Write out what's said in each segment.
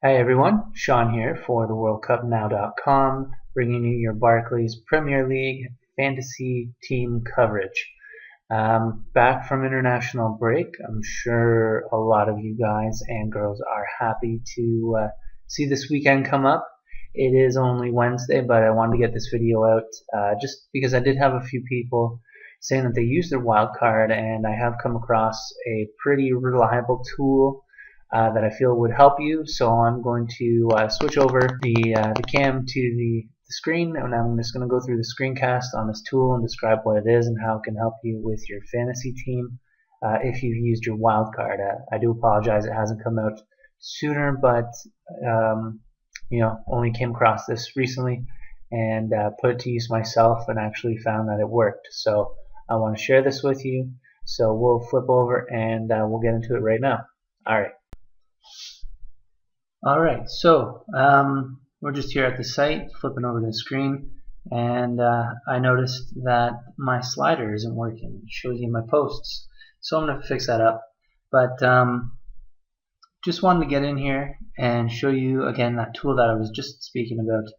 Hi everyone, Sean here for the WorldCupNow.com, bringing you your Barclays Premier League fantasy team coverage. Back from international break, I'm sure a lot of you guys and girls are happy to see this weekend come up. It is only Wednesday, but I wanted to get this video out just because I did have a few people saying that they use their wildcard, and I have come across a pretty reliable tool that I feel would help you. So I'm going to switch over the cam to the screen, and I'm just going to go through the screencast on this tool and describe what it is and how it can help you with your fantasy team if you've used your wildcard. I do apologize it hasn't come out sooner, but only came across this recently and put it to use myself and actually found that it worked. So I want to share this with you. So we'll flip over and we'll get into it right now. Alright, so we're just here at the site, flipping over to the screen, and I noticed that my slider isn't working. It shows you my posts. So I'm going to fix that up. But just wanted to get in here and show you again that tool that I was just speaking about.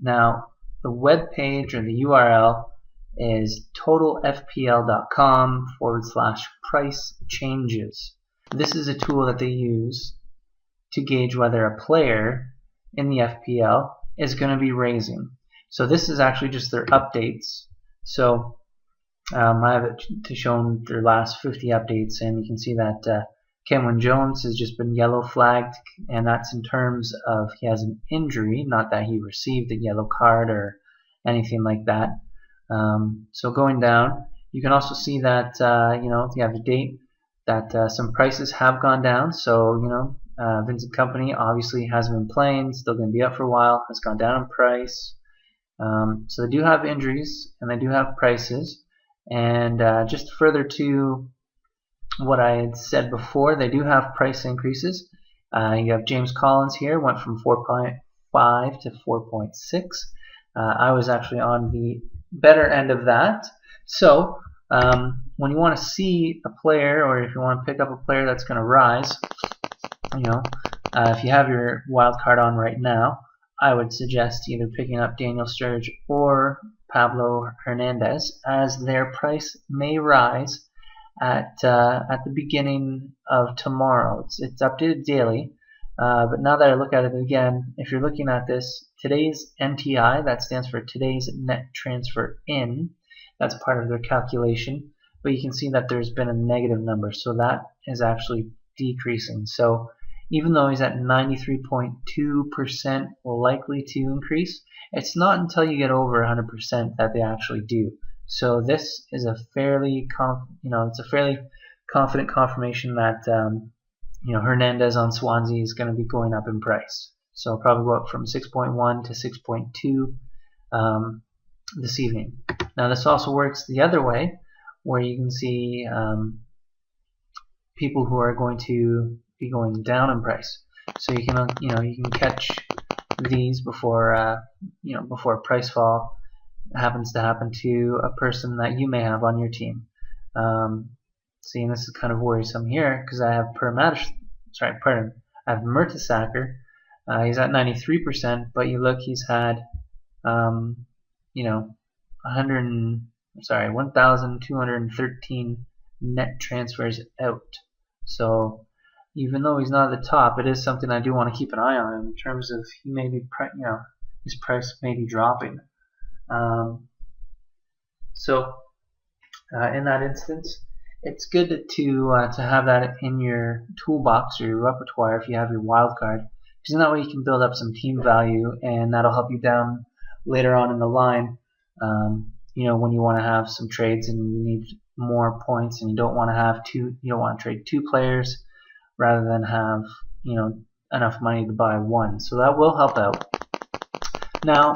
Now, the web page or the URL is totalfpl.com/price changes. This is a tool that they use to gauge whether a player in the FPL is going to be raising. So this is actually just their updates. So I have it to show their last 50 updates, and you can see that Cameron Jones has just been yellow flagged, and that's in terms of he has an injury, not that he received a yellow card or anything like that. So going down, you can also see that if you have the date, that some prices have gone down. So Vincent Kompany obviously hasn't been playing, still going to be up for a while, has gone down in price. So they do have injuries and they do have prices. And just further to what I had said before, they do have price increases. You have James Collins here, went from 4.5 to 4.6. I was actually on the better end of that. So when you want to see a player, or if you want to pick up a player that's going to rise, if you have your wild card on right now, I would suggest either picking up Daniel Sturridge or Pablo Hernandez, as their price may rise at the beginning of tomorrow. It's updated daily, but now that I look at it again, if you're looking at this, today's NTI, that stands for today's net transfer in, that's part of their calculation, but you can see that there's been a negative number, so that is actually decreasing. So even though he's at 93.2% likely to increase, it's not until you get over 100% that they actually do. So this is a fairly confident confirmation that Hernandez on Swansea is going to be going up in price. So I'll probably go up from 6.1 to 6.2 this evening. Now this also works the other way, where you can see people who are going to be going down in price. So you can you can catch these before before a price fall happens to happen to a person that you may have on your team. See, and this is kind of worrisome here because I have I have Mertesacker. He's at 93%, but you look, he's had 1,213 net transfers out. So even though he's not at the top, it is something I do want to keep an eye on in terms of he may be, his price may be dropping. In that instance, it's good to have that in your toolbox or your repertoire if you have your wild card, because in that way you can build up some team value, and that'll help you down later on in the line. When you want to have some trades and you need more points, and you don't want to trade two players rather than have enough money to buy one. So that will help out. Now,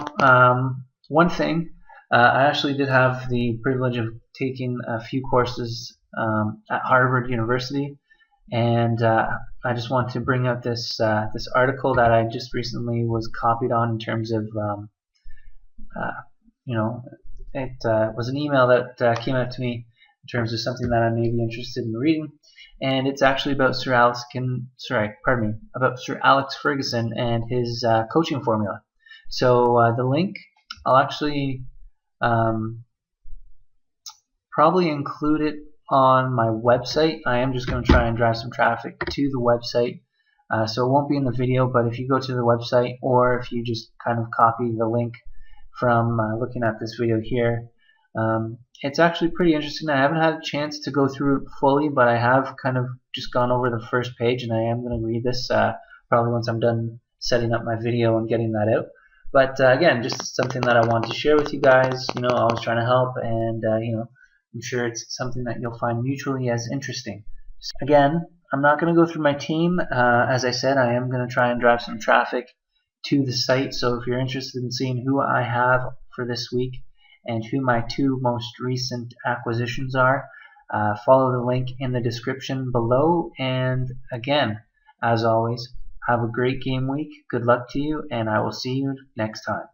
one thing, I actually did have the privilege of taking a few courses at Harvard University, and I just want to bring out this article that I just recently was copied on in terms of it was an email that came out to me terms of something that I may be interested in reading. And it's actually about Sir Alex Ferguson and his coaching formula. So the link, I'll actually probably include it on my website. I am just going to try and drive some traffic to the website. So it won't be in the video, but if you go to the website, or if you just kind of copy the link from looking at this video here, it's actually pretty interesting. I haven't had a chance to go through it fully, but I have kind of just gone over the first page, and I am going to read this probably once I'm done setting up my video and getting that out. But again, just something that I want to share with you guys. Always trying to help, and I'm sure it's something that you'll find mutually as interesting. So again, I'm not going to go through my team. As I said, I am going to try and drive some traffic to the site. So if you're interested in seeing who I have for this week and who my 2 most recent acquisitions are, follow the link in the description below. And again, as always, have a great game week. Good luck to you, and I will see you next time.